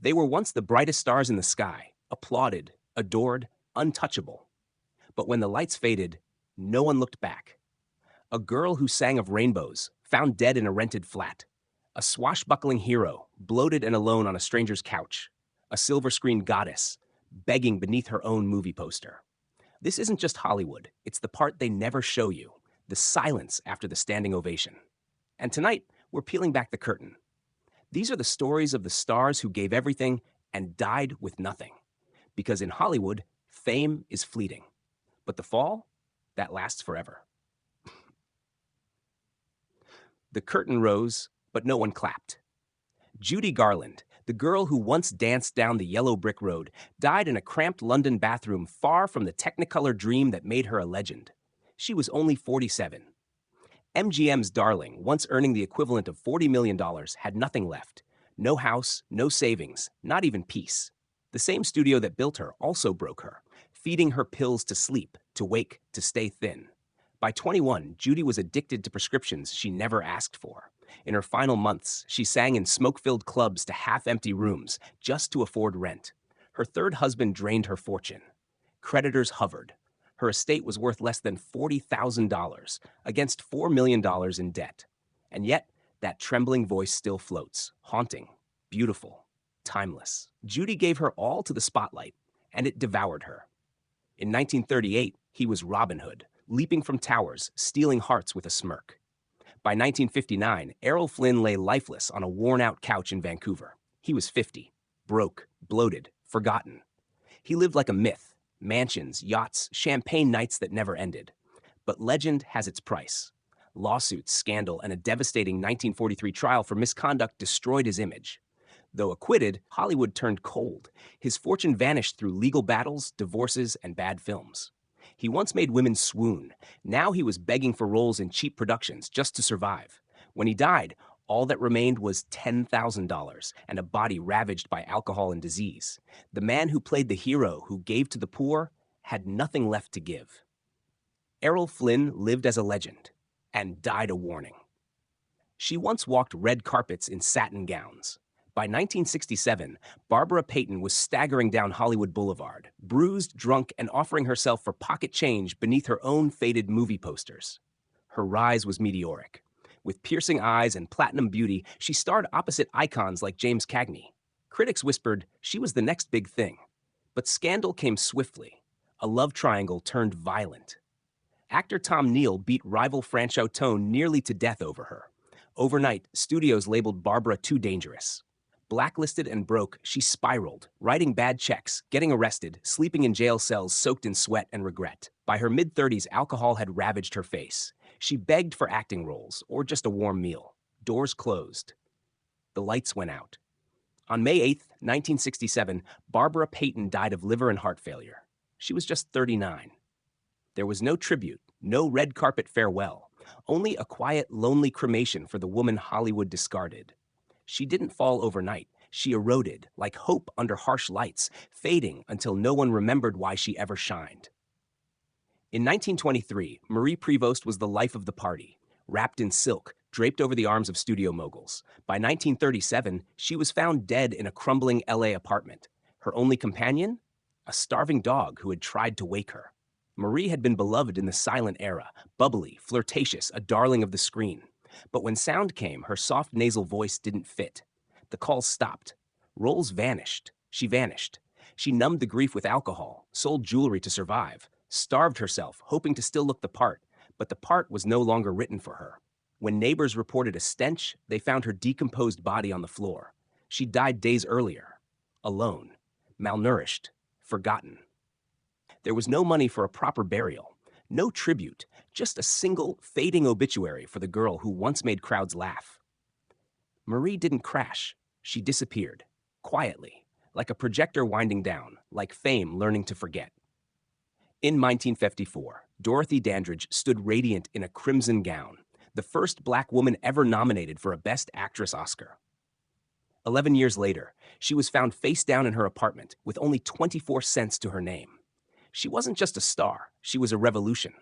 They were once the brightest stars in the sky, applauded, adored, untouchable. But when the lights faded, no one looked back. A girl who sang of rainbows, found dead in a rented flat. A swashbuckling hero, bloated and alone on a stranger's couch. A silver-screened goddess, begging beneath her own movie poster. This isn't just Hollywood, it's the part they never show you, the silence after the standing ovation. And tonight, we're peeling back the curtain. These are the stories of the stars who gave everything and died with nothing. Because in Hollywood, fame is fleeting. But the fall, that lasts forever. The curtain rose, but no one clapped. Judy Garland, the girl who once danced down the yellow brick road, died in a cramped London bathroom far from the Technicolor dream that made her a legend. She was only 47. MGM's darling, once earning the equivalent of $40 million, had nothing left. No house, no savings, not even peace. The same studio that built her also broke her, feeding her pills to sleep, to wake, to stay thin. By 21, Judy was addicted to prescriptions she never asked for. In her final months, she sang in smoke-filled clubs to half-empty rooms just to afford rent. Her third husband drained her fortune. Creditors hovered. Her estate was worth less than $40,000 against $4 million in debt. And yet, that trembling voice still floats, haunting, beautiful, timeless. Judy gave her all to the spotlight, and it devoured her. In 1938, he was Robin Hood, leaping from towers, stealing hearts with a smirk. By 1959, Errol Flynn lay lifeless on a worn-out couch in Vancouver. He was 50, broke, bloated, forgotten. He lived like a myth, mansions, yachts, champagne nights that never ended. But legend has its price. Lawsuits, scandal, and a devastating 1943 trial for misconduct destroyed his image. Though acquitted, Hollywood turned cold. His fortune vanished through legal battles, divorces, and bad films. He once made women swoon. Now he was begging for roles in cheap productions just to survive. When he died, all that remained was $10,000 and a body ravaged by alcohol and disease. The man who played the hero who gave to the poor had nothing left to give. Errol Flynn lived as a legend and died a warning. She once walked red carpets in satin gowns. By 1967, Barbara Payton was staggering down Hollywood Boulevard, bruised, drunk, and offering herself for pocket change beneath her own faded movie posters. Her rise was meteoric. With piercing eyes and platinum beauty, she starred opposite icons like James Cagney. Critics whispered she was the next big thing. But scandal came swiftly. A love triangle turned violent. Actor Tom Neal beat rival Franchot Tone nearly to death over her. Overnight, studios labeled Barbara too dangerous. Blacklisted and broke, she spiraled, writing bad checks, getting arrested, sleeping in jail cells soaked in sweat and regret. By her mid-30s, alcohol had ravaged her face. She begged for acting roles, or just a warm meal. Doors closed. The lights went out. On May 8, 1967, Barbara Payton died of liver and heart failure. She was just 39. There was no tribute, no red carpet farewell, only a quiet, lonely cremation for the woman Hollywood discarded. She didn't fall overnight. She eroded, like hope under harsh lights, fading until no one remembered why she ever shined. In 1923, Marie Prevost was the life of the party, wrapped in silk, draped over the arms of studio moguls. By 1937, she was found dead in a crumbling LA apartment. Her only companion? A starving dog who had tried to wake her. Marie had been beloved in the silent era, bubbly, flirtatious, a darling of the screen. But when sound came, her soft nasal voice didn't fit. The calls stopped. Roles vanished. She vanished. She numbed the grief with alcohol, sold jewelry to survive, starved herself, hoping to still look the part, but the part was no longer written for her. When neighbors reported a stench, they found her decomposed body on the floor. She died days earlier, alone, malnourished, forgotten. There was no money for a proper burial. No tribute, just a single, fading obituary for the girl who once made crowds laugh. Marie didn't crash. She disappeared, quietly, like a projector winding down, like fame learning to forget. In 1954, Dorothy Dandridge stood radiant in a crimson gown, the first black woman ever nominated for a Best Actress Oscar. 11 years later, she was found face down in her apartment with only 24 cents to her name. She wasn't just a star, she was a revolution.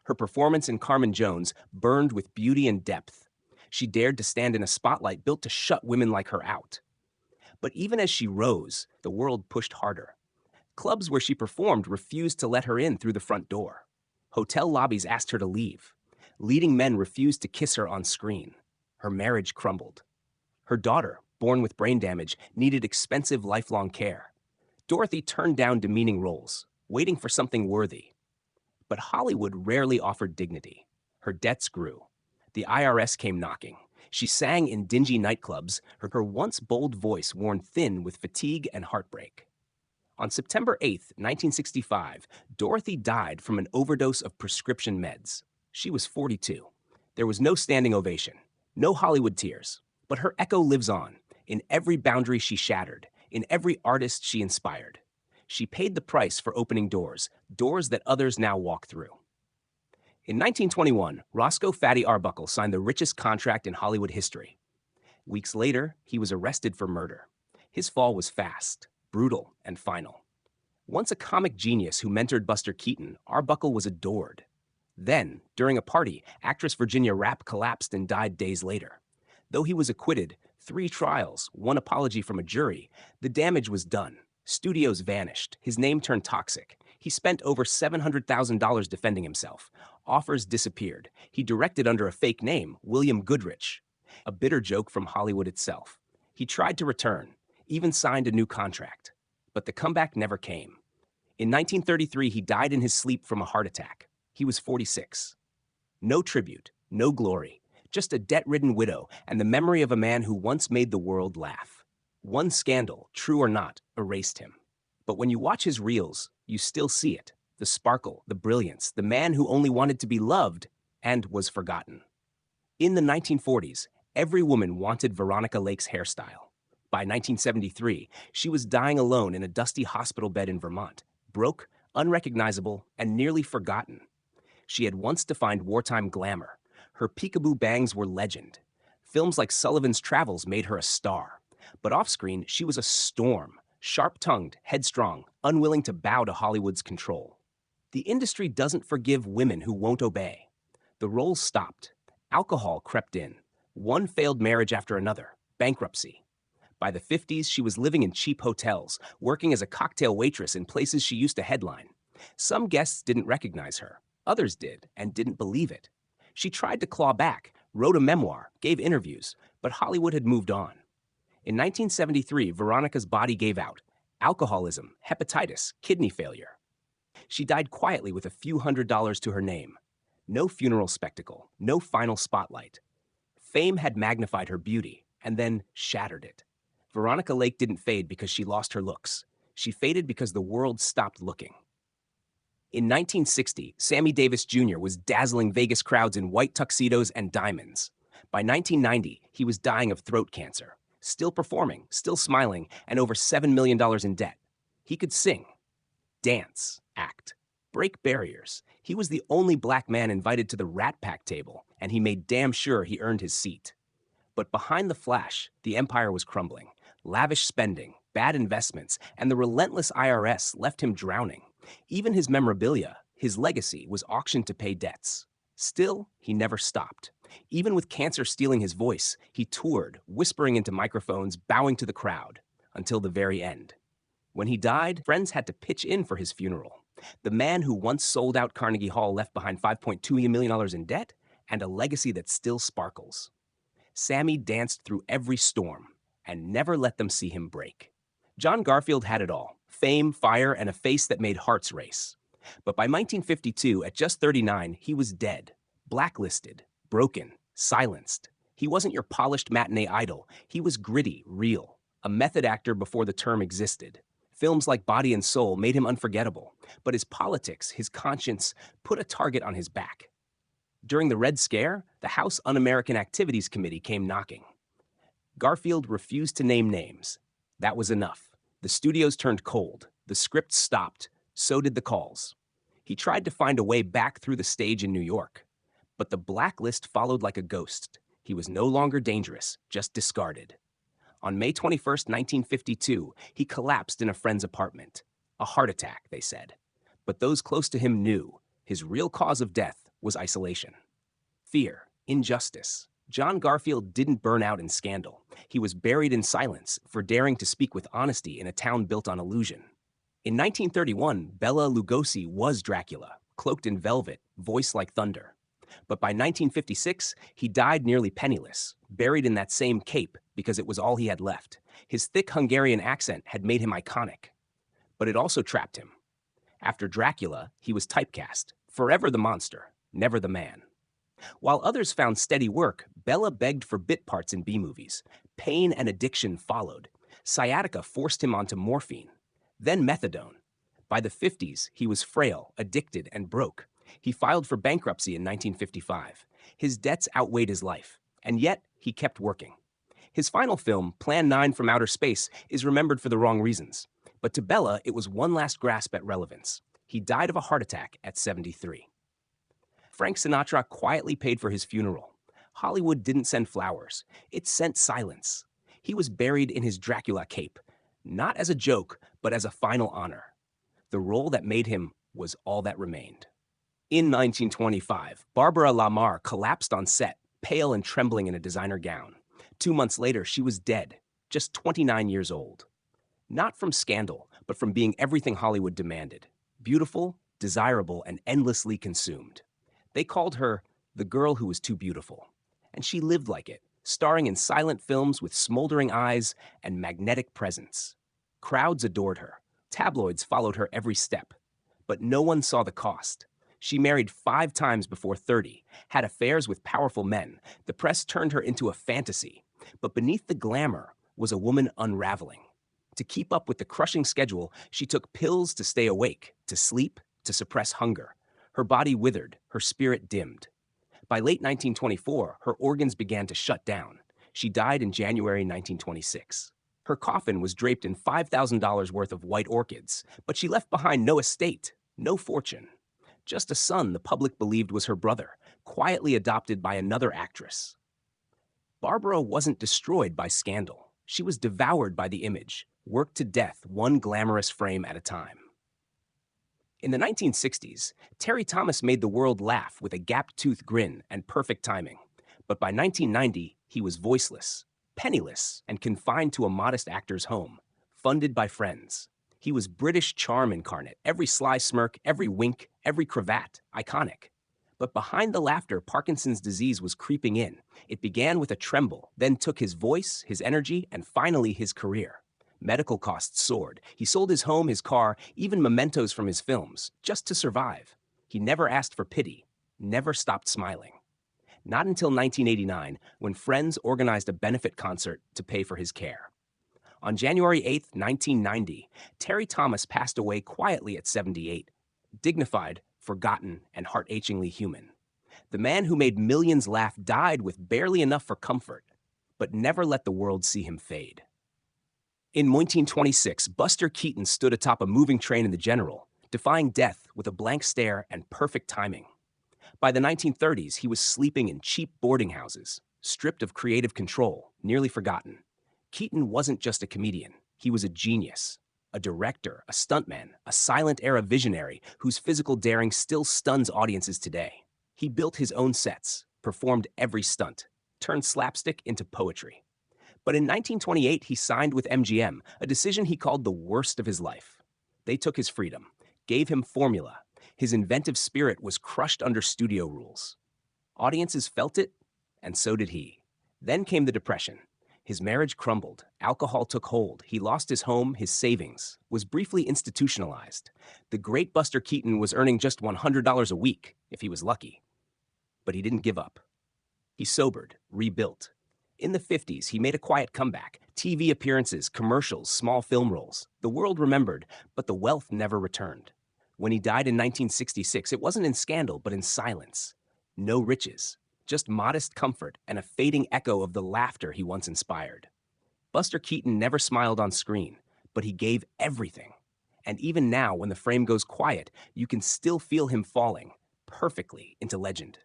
Her performance in Carmen Jones burned with beauty and depth. She dared to stand in a spotlight built to shut women like her out. But even as she rose, the world pushed harder. Clubs where she performed refused to let her in through the front door. Hotel lobbies asked her to leave. Leading men refused to kiss her on screen. Her marriage crumbled. Her daughter, born with brain damage, needed expensive lifelong care. Dorothy turned down demeaning roles, waiting for something worthy. But Hollywood rarely offered dignity. Her debts grew. The IRS came knocking. She sang in dingy nightclubs, her once bold voice worn thin with fatigue and heartbreak. On September 8, 1965, Dorothy died from an overdose of prescription meds. She was 42. There was no standing ovation, no Hollywood tears, but her echo lives on, in every boundary she shattered, in every artist she inspired. She paid the price for opening doors, doors that others now walk through. In 1921, Roscoe Fatty Arbuckle signed the richest contract in Hollywood history. Weeks later, he was arrested for murder. His fall was fast, brutal, and final. Once a comic genius who mentored Buster Keaton, Arbuckle was adored. Then, during a party, actress Virginia Rappe collapsed and died days later. Though he was acquitted, 3 trials, 1 apology from a jury, the damage was done. Studios vanished. His name turned toxic. He spent over $700,000 defending himself. Offers disappeared. He directed under a fake name, William Goodrich. A bitter joke from Hollywood itself. He tried to return, even signed a new contract. But the comeback never came. In 1933, he died in his sleep from a heart attack. He was 46. No tribute, no glory, just a debt-ridden widow and the memory of a man who once made the world laugh. One scandal, true or not, erased him. But when you watch his reels, you still see it. The sparkle, the brilliance, the man who only wanted to be loved and was forgotten. In the 1940s, every woman wanted Veronica Lake's hairstyle. By 1973, she was dying alone in a dusty hospital bed in Vermont, broke, unrecognizable, and nearly forgotten. She had once defined wartime glamour. Her peekaboo bangs were legend. Films like Sullivan's Travels made her a star. But off-screen, she was a storm, sharp-tongued, headstrong, unwilling to bow to Hollywood's control. The industry doesn't forgive women who won't obey. The roles stopped. Alcohol crept in. One failed marriage after another. Bankruptcy. By the 50s, she was living in cheap hotels, working as a cocktail waitress in places she used to headline. Some guests didn't recognize her. Others did, and didn't believe it. She tried to claw back, wrote a memoir, gave interviews, but Hollywood had moved on. In 1973, Veronica's body gave out. Alcoholism, hepatitis, kidney failure. She died quietly with a few $100s to her name. No funeral spectacle, no final spotlight. Fame had magnified her beauty, and then shattered it. Veronica Lake didn't fade because she lost her looks. She faded because the world stopped looking. In 1960, Sammy Davis Jr. was dazzling Vegas crowds in white tuxedos and diamonds. By 1990, he was dying of throat cancer, still performing, still smiling, and over $7 million in debt. He could sing, dance, act, break barriers. He was the only black man invited to the Rat Pack table, and he made damn sure he earned his seat. But behind the flash, the empire was crumbling. Lavish spending, bad investments, and the relentless IRS left him drowning. Even his memorabilia, his legacy, was auctioned to pay debts. Still, he never stopped. Even with cancer stealing his voice, he toured, whispering into microphones, bowing to the crowd, until the very end. When he died, friends had to pitch in for his funeral. The man who once sold out Carnegie Hall left behind $5.2 million in debt and a legacy that still sparkles. Sammy danced through every storm and never let them see him break. John Garfield had it all: fame, fire, and a face that made hearts race. But by 1952, at just 39, he was dead, blacklisted, broken, silenced. He wasn't your polished matinee idol. He was gritty, real, a method actor before the term existed. Films like Body and Soul made him unforgettable, but his politics, his conscience, put a target on his back. During the Red Scare, the House Un-American Activities Committee came knocking. Garfield refused to name names. That was enough. The studios turned cold. The scripts stopped. So did the calls. He tried to find a way back through the stage in New York. But the blacklist followed like a ghost. He was no longer dangerous, just discarded. On May 21st, 1952, he collapsed in a friend's apartment. A heart attack, they said. But those close to him knew his real cause of death was isolation. Fear, injustice, John Garfield didn't burn out in scandal. He was buried in silence for daring to speak with honesty in a town built on illusion. In 1931, Bela Lugosi was Dracula, cloaked in velvet, voice like thunder. But by 1956, he died nearly penniless, buried in that same cape because it was all he had left. His thick Hungarian accent had made him iconic. But it also trapped him. After Dracula, he was typecast, forever the monster, never the man. While others found steady work, Bela begged for bit parts in B-movies. Pain and addiction followed. Sciatica forced him onto morphine, then methadone. By the 50s, he was frail, addicted, and broke. He filed for bankruptcy in 1955. His debts outweighed his life, and yet he kept working. His final film, Plan 9 from Outer Space, is remembered for the wrong reasons. But to Bela, it was one last grasp at relevance. He died of a heart attack at 73. Frank Sinatra quietly paid for his funeral. Hollywood didn't send flowers. It sent silence. He was buried in his Dracula cape, not as a joke, but as a final honor. The role that made him was all that remained. In 1925, Barbara Marr collapsed on set, pale and trembling in a designer gown. 2 months later, she was dead, just 29 years old. Not from scandal, but from being everything Hollywood demanded. Beautiful, desirable, and endlessly consumed. They called her the girl who was too beautiful. And she lived like it, starring in silent films with smoldering eyes and magnetic presence. Crowds adored her. Tabloids followed her every step. But no one saw the cost. She married 5 times before 30, had affairs with powerful men. The press turned her into a fantasy. But beneath the glamour was a woman unraveling. To keep up with the crushing schedule, she took pills to stay awake, to sleep, to suppress hunger. Her body withered, her spirit dimmed. By late 1924, her organs began to shut down. She died in January 1926. Her coffin was draped in $5,000 worth of white orchids, but she left behind no estate, no fortune. Just a son the public believed was her brother, quietly adopted by another actress. Barbara wasn't destroyed by scandal. She was devoured by the image, worked to death one glamorous frame at a time. In the 1960s, Terry Thomas made the world laugh with a gap-toothed grin and perfect timing. But by 1990, he was voiceless, penniless, and confined to a modest actor's home, funded by friends. He was British charm incarnate, every sly smirk, every wink, every cravat, iconic. But behind the laughter, Parkinson's disease was creeping in. It began with a tremble, then took his voice, his energy, and finally his career. Medical costs soared. He sold his home, his car, even mementos from his films, just to survive. He never asked for pity, never stopped smiling. Not until 1989, when friends organized a benefit concert to pay for his care. On January 8, 1990, Terry Thomas passed away quietly at 78, dignified, forgotten, and heart-achingly human. The man who made millions laugh died with barely enough for comfort, but never let the world see him fade. In 1926, Buster Keaton stood atop a moving train in the General, defying death with a blank stare and perfect timing. By the 1930s, he was sleeping in cheap boarding houses, stripped of creative control, nearly forgotten. Keaton wasn't just a comedian. He was a genius, a director, a stuntman, a silent-era visionary whose physical daring still stuns audiences today. He built his own sets, performed every stunt, turned slapstick into poetry. But in 1928, he signed with MGM, a decision he called the worst of his life. They took his freedom, gave him formula. His inventive spirit was crushed under studio rules. Audiences felt it, and so did he. Then came the Depression. His marriage crumbled, alcohol took hold, he lost his home, his savings, was briefly institutionalized. The great Buster Keaton was earning just $100 a week, if he was lucky. But he didn't give up. He sobered, rebuilt. In the 50s, he made a quiet comeback. TV appearances, commercials, small film roles. The world remembered, but the wealth never returned. When he died in 1966, it wasn't in scandal, but in silence. No riches, just modest comfort and a fading echo of the laughter he once inspired. Buster Keaton never smiled on screen, but he gave everything. And even now, when the frame goes quiet, you can still feel him falling perfectly into legend.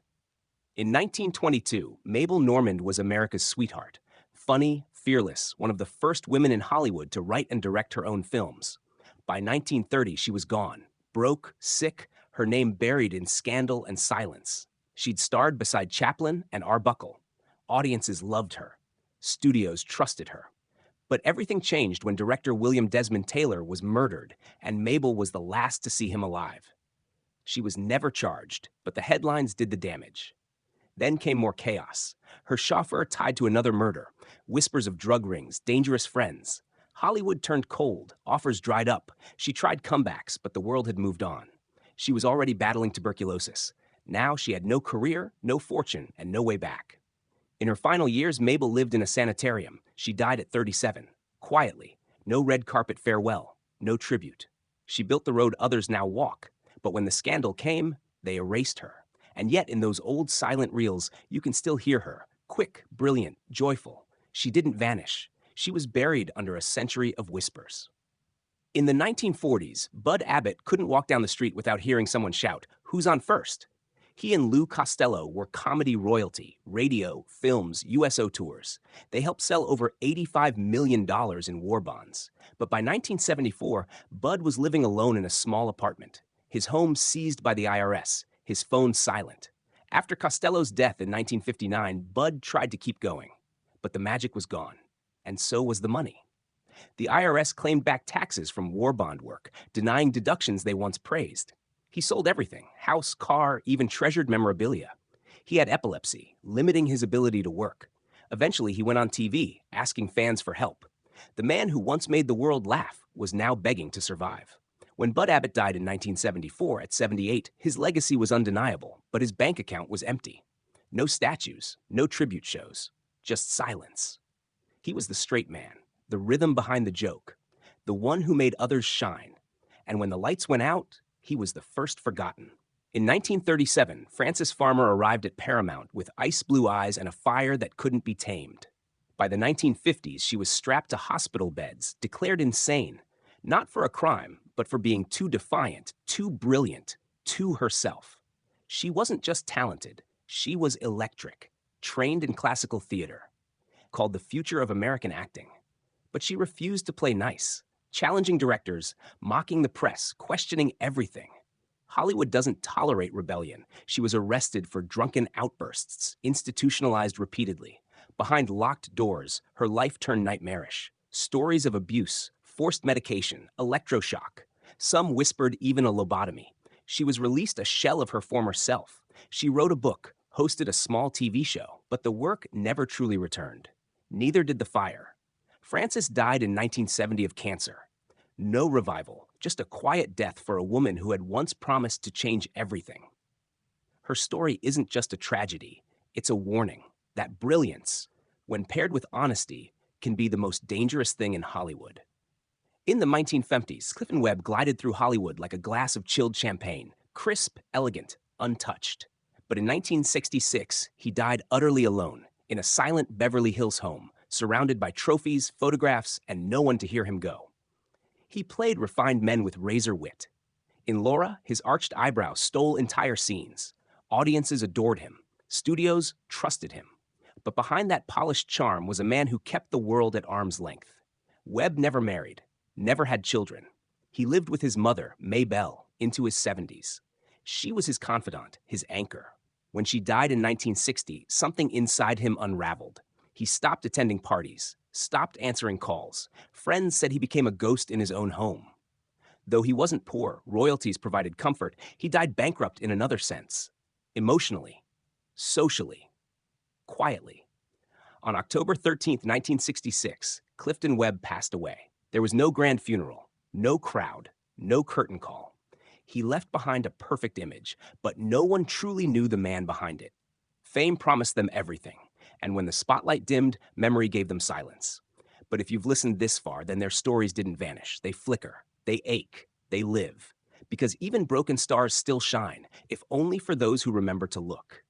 In 1922, Mabel Normand was America's sweetheart. Funny, fearless, one of the first women in Hollywood to write and direct her own films. By 1930, she was gone. Broke, sick, her name buried in scandal and silence. She'd starred beside Chaplin and Arbuckle. Audiences loved her. Studios trusted her. But everything changed when director William Desmond Taylor was murdered, and Mabel was the last to see him alive. She was never charged, but the headlines did the damage. Then came more chaos. Her chauffeur tied to another murder, whispers of drug rings, dangerous friends. Hollywood turned cold, offers dried up. She tried comebacks, but the world had moved on. She was already battling tuberculosis. Now she had no career, no fortune, and no way back. In her final years, Mabel lived in a sanitarium. She died at 37, quietly. No red carpet farewell, no tribute. She built the road others now walk, but when the scandal came, they erased her. And yet in those old silent reels, you can still hear her, quick, brilliant, joyful. She didn't vanish. She was buried under a century of whispers. In the 1940s, Bud Abbott couldn't walk down the street without hearing someone shout, "Who's on first?" He and Lou Costello were comedy royalty, radio, films, USO tours. They helped sell over $85 million in war bonds. But by 1974, Bud was living alone in a small apartment. His home seized by the IRS, his phone silent. After Costello's death in 1959, Bud tried to keep going. But the magic was gone, and so was the money. The IRS claimed back taxes from war bond work, denying deductions they once praised. He sold everything, house, car, even treasured memorabilia. He had epilepsy, limiting his ability to work. Eventually, he went on TV, asking fans for help. The man who once made the world laugh was now begging to survive. When Bud Abbott died in 1974 at 78, his legacy was undeniable, but his bank account was empty. No statues, no tribute shows, just silence. He was the straight man, the rhythm behind the joke, the one who made others shine. And when the lights went out, he was the first forgotten. In 1937, Frances Farmer arrived at Paramount with ice blue eyes and a fire that couldn't be tamed. By the 1950s, she was strapped to hospital beds, declared insane, not for a crime, but for being too defiant, too brilliant, too herself. She wasn't just talented, she was electric, trained in classical theater, called the future of American acting. But she refused to play nice, challenging directors, mocking the press, questioning everything. Hollywood doesn't tolerate rebellion. She was arrested for drunken outbursts, institutionalized repeatedly. Behind locked doors, her life turned nightmarish. Stories of abuse, forced medication, electroshock. Some whispered even a lobotomy. She was released a shell of her former self. She wrote a book, hosted a small TV show, but the work never truly returned. Neither did the fire. Frances died in 1970 of cancer. No revival, just a quiet death for a woman who had once promised to change everything. Her story isn't just a tragedy, it's a warning that brilliance, when paired with honesty, can be the most dangerous thing in Hollywood. In the 1950s, Clifton Webb glided through Hollywood like a glass of chilled champagne, crisp, elegant, untouched. But in 1966, he died utterly alone, in a silent Beverly Hills home, surrounded by trophies, photographs, and no one to hear him go. He played refined men with razor wit. In Laura, his arched eyebrow stole entire scenes. Audiences adored him. Studios trusted him. But behind that polished charm was a man who kept the world at arm's length. Webb never married, never had children. He lived with his mother, Mabel, into his 70s. She was his confidant, his anchor. When she died in 1960, something inside him unraveled. He stopped attending parties, stopped answering calls. Friends said he became a ghost in his own home. Though he wasn't poor, royalties provided comfort, he died bankrupt in another sense. Emotionally, socially, quietly. On October 13, 1966, Clifton Webb passed away. There was no grand funeral, no crowd, no curtain call. He left behind a perfect image, but no one truly knew the man behind it. Fame promised them everything, and when the spotlight dimmed, memory gave them silence. But if you've listened this far, then their stories didn't vanish. They flicker, they ache, they live. Because even broken stars still shine, if only for those who remember to look.